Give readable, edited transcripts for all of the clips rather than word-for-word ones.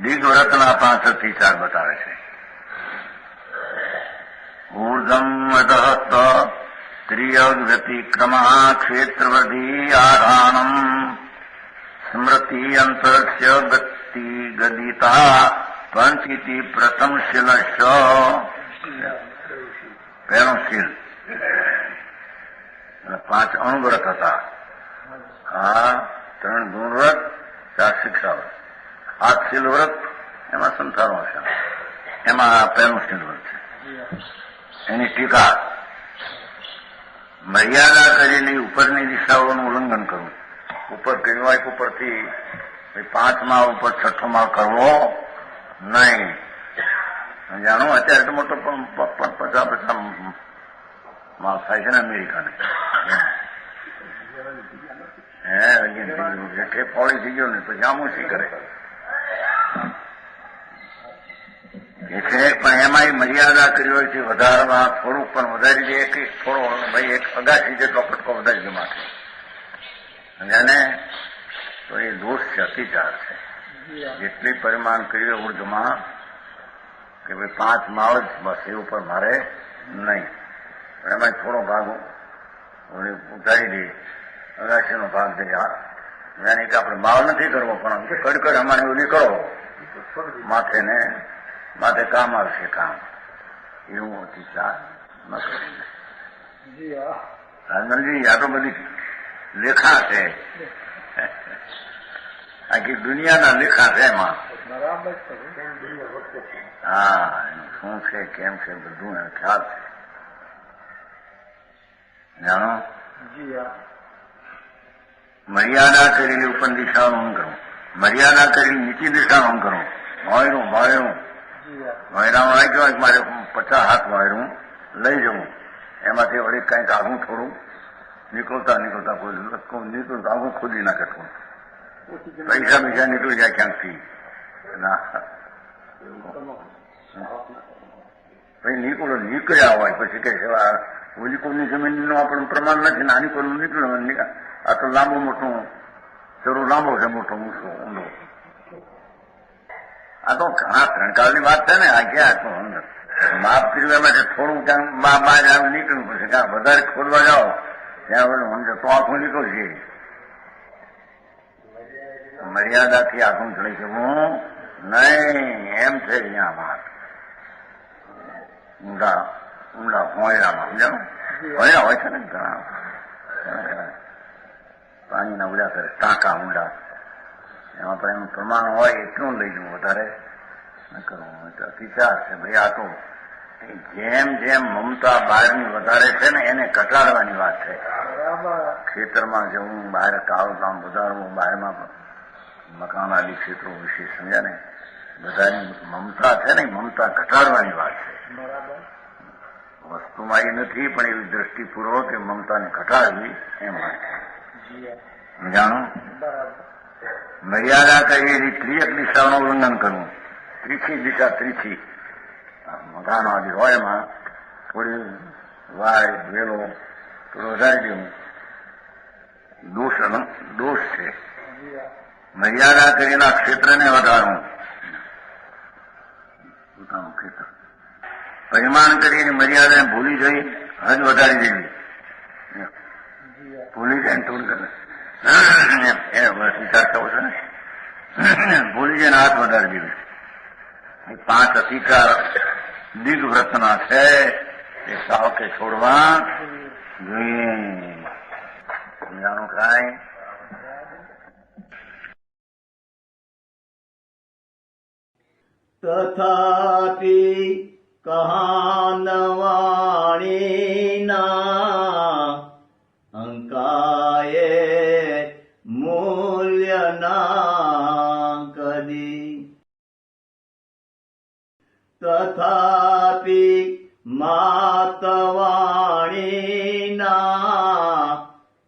દિગ્વ્રતના 5 થી 4 બતાવે છે. ઊર્ધમ અધઃ ત્રિયવ્યતિક્રમ ક્ષેત્રવધિ આધાનમ સ્મૃતિ અંતરસ્ય ગતિ ગદિતા પંચિતિ પ્રથમ શીલશ. પહેલું શીલ 5 અણુવ્રત હતા. આ 3 ગુણવ્રત, 4 શિક્ષાવ્રત. 8 શીલવ્રત, એમાં સંસારો હશે. એમાં પહેલું શીલવ્રત છે. એની ટીકા મર્યાદા કરેલી ઉપરની દિશાઓનું ઉલ્લંઘન કરવું. ઉપર કર્યું હોય ઉપરથી 5 માળ ઉપર 6ઠો માળ કરવો નહીં. જાણો અત્યારે તો મોટો 50 માલ થાય છે ને અમેરિકાને. હે પોળી થઈ ગયો ને પછી આમ શી કરે પણ એમાં મર્યાદા કરી હોય છે વધારવા. થોડુંક પણ વધારી દે, થોડો ભાઈ 1 અગાસી જેટલો કટકો વધારી દે માથે, અને તો એ દોષ છે, અતિચાર છે. જેટલી પરિમાણ કર્યું ઉર્ધમાં કે ભાઈ 5 માળ જ બસ, એ ઉપર મારે નહીં. પણ એમાં થોડો ભાગ ઉતારી દે, અગાસીનો ભાગ દે. યાની કે આપણે માળ નથી કરવો, પણ કડકડ અમારે ઓલી કરો માથે ને માથે કામ આવશે કામ. એવું અતિચાર ન કરીને. રાજમલજી, આ તો બધી લેખા છે, આખી દુનિયાના લેખા છે એમાં. હા, એનું શું છે કેમ છે બધું એનો ખ્યાલ છે. જાણો, મર્યાદા કરેલી ઉપર દિશાનું કરવું, મર્યાદા કરેલી નીચી દિશાનું કરવું. વાયરું વાયરામાં રાખ્યો હોય મારે 50 હાથ વાયરું લઈ જવું, એમાંથી વળી કંઈક આઘું થોડું નીકળતા કોઈ નીકળતા આઘું ખોદી નાખે થોડું, પૈસા બીજા નીકળી જાય ક્યાંકથી. નીકળ્યા હોય પછી કે ઓલી કોઈની જમીનનું આપણું પ્રમાણ નથી ને આની કોઈનું નીકળ્યું. આ તો લાંબુ મોટું જરૂર લાંબો છે, મોટો ઊંચો ઊંડો. આ તો ઘણા ત્રણકાળની વાત છે ને. આ ક્યાં તો માપ કર્યું એમાં થોડું ત્યાં બહાર આવું નીકળ્યું પછી ક્યાં વધારે ખોદવા જાઓ ત્યાં બધું તો આખું નીકળશે. મર્યાદાથી આખું ચડી શકવું નહીં, એમ છે અહીંયા વાત. ઊંડા હોયરામાં સમજાવો, હોયરા હોય છે ને ઘણા પાણીના ઉડા કરે, ટાંકા ઊંડા, એમાં પણ એનું પ્રમાણ હોય એટલું લઈ જવું, વધારે ન કરવું. અતિચાર છે ભાઈ. આ તો જેમ જેમ મમતા બહારની વધારે છે ને એને ઘટાડવાની વાત છે. ખેતરમાં જવું, બહાર કામ વધારવું, બહારમાં મકાન આદિ ક્ષેત્રો વિશે સમજ્યા ને. બધાની મમતા છે ને, મમતા ઘટાડવાની વાત છે. વસ્તુમાં એ નથી, પણ એવી દ્રષ્ટિપૂર્વક કે મમતાને ઘટાડવી એમ વાત છે. જાણો, મર્યાદા કરેલી ત્રિયક દિશાનું ઉલ્લંઘન કરવું. ત્રીછી દિશા, ત્રીછી મકાનો આદિ હોય એમાં થોડી વાય વેલો થોડું વધારી દેવું, દોષ છે. મર્યાદા કરીને ક્ષેત્રને વધારવું, પોતાનું ક્ષેત્ર પરિમાણ કરીને મર્યાદાને ભૂલી જઈ હદ વધારી દેવી. ભૂલી જાય ને થોડું કરે વિચાર થવો છે ને, ભૂલી જઈને હાથ વધારી દેવી. 5 અધિકાર દિગ્વ્રતના છે, એ સાવ કે છોડવા જોઈએ. સમજાણું કાંઈ? તથાપિ કહાનવાણીના અંકાયે મૂલ્યના કદી. તથાપિ માતવાણીના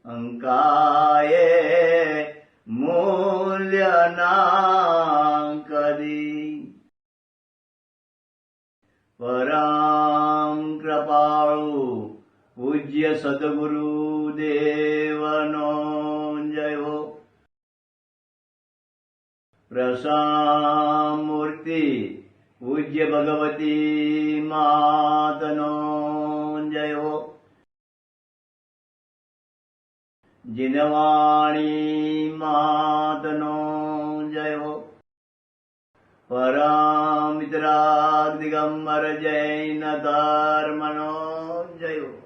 અંકાયે મૂલ્યના કદી. પરમ કૃપાળુ પૂજ્ય સદગુરુ દેવનો જય હો. પ્રસામૂર્તિ પૂજ્ય ભગવતી માતનો જય હો. જીનવાણી માતનો જય હો. પરમિત્રા દિગંબર જૈન ધર્મનો જય હો.